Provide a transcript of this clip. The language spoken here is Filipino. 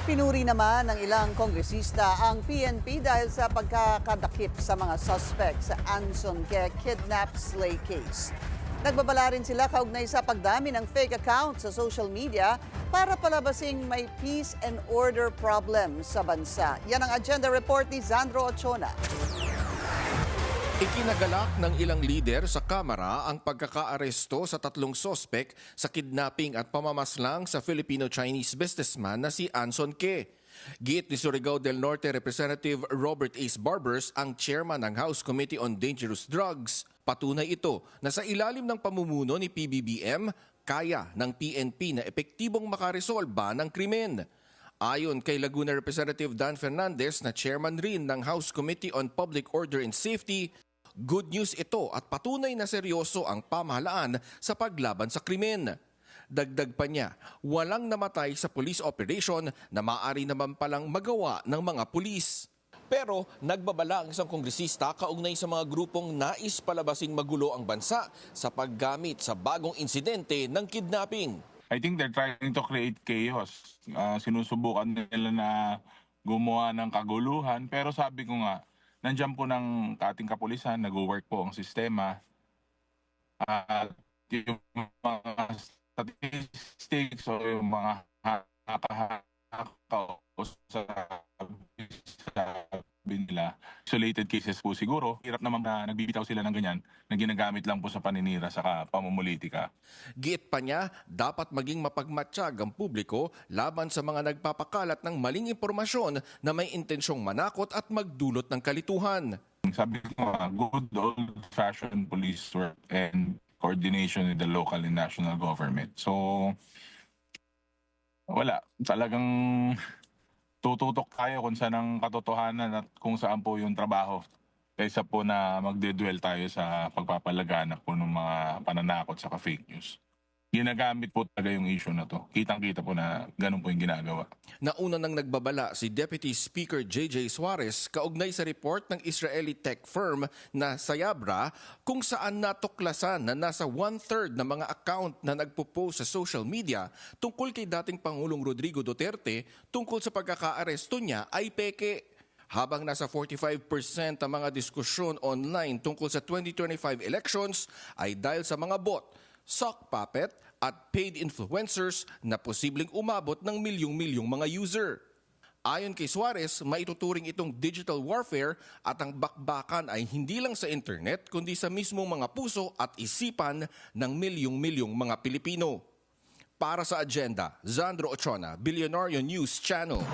Pinuri naman ng ilang kongresista ang PNP dahil sa pagkakadakip sa mga suspect sa Anson Ke kidnap slay case. Nagbabala rin sila kaugnay sa pagdami ng fake accounts sa social media para palabasing may peace and order problem sa bansa. Yan ang agenda report ni Zandro Ochona. Ikinagalak ng ilang lider sa Kamara ang pagkakaaresto sa tatlong sospek sa kidnapping at pamamaslang sa Filipino-Chinese businessman na si Anson Ke. Giit ni Surigao del Norte Representative Robert Ace Barbers, ang chairman ng House Committee on Dangerous Drugs. Patunay ito na sa ilalim ng pamumuno ni PBBM, kaya ng PNP na epektibong makaresolba ng krimen. Ayon kay Laguna Representative Dan Fernandez na chairman rin ng House Committee on Public Order and Safety, good news ito at patunay na seryoso ang pamahalaan sa paglaban sa krimen. Dagdag pa niya, walang namatay sa police operation na maaari naman palang magawa ng mga pulis. Pero nagbabala ang isang kongresista kaugnay sa mga grupong nais palabasing magulo ang bansa sa paggamit sa bagong insidente ng kidnapping. I think they're trying to create chaos. Sinusubukan nila na gumawa ng kaguluhan. Pero sabi ko nga, nandiyan po ng ating kapulisan, nag-work po ang sistema. At yung mga statistics o yung mga haka-haka sabi nila, isolated cases po siguro. Hirap naman na nagbibitaw sila ng ganyan na ginagamit lang po sa paninira sa pamumulitika. Giit pa niya, dapat maging mapagmatsyag ang publiko laban sa mga nagpapakalat ng maling impormasyon na may intensyong manakot at magdulot ng kalituhan. Sabi ko nga, good old-fashioned police work and coordination with the local and national government. So, wala. Talagang tututok tayo kung saan ang katotohanan at kung saan po yung trabaho. Kaysa po na magdedwell tayo sa pagpapalaganap po ng mga pananakot sa fake news. Ginagamit po talaga yung issue na to. Kitang-kita po na ganun po yung ginagawa. Nauna nang nagbabala si Deputy Speaker J.J. Suarez kaugnay sa report ng Israeli tech firm na Sayabra kung saan natuklasan na nasa 1/3 ng mga account na nagpo-post sa social media tungkol kay dating Pangulong Rodrigo Duterte tungkol sa pagkakaaresto niya ay peke. Habang nasa 45% ang mga diskusyon online tungkol sa 2025 elections ay dahil sa mga bot, sock puppet at paid influencers na posibleng umabot ng milyong-milyong mga user. Ayon kay Suarez, maituturing itong digital warfare at ang bakbakan ay hindi lang sa internet kundi sa mismong mga puso at isipan ng milyong-milyong mga Pilipino. Para sa agenda, Zandro Ochona, Billionario News Channel.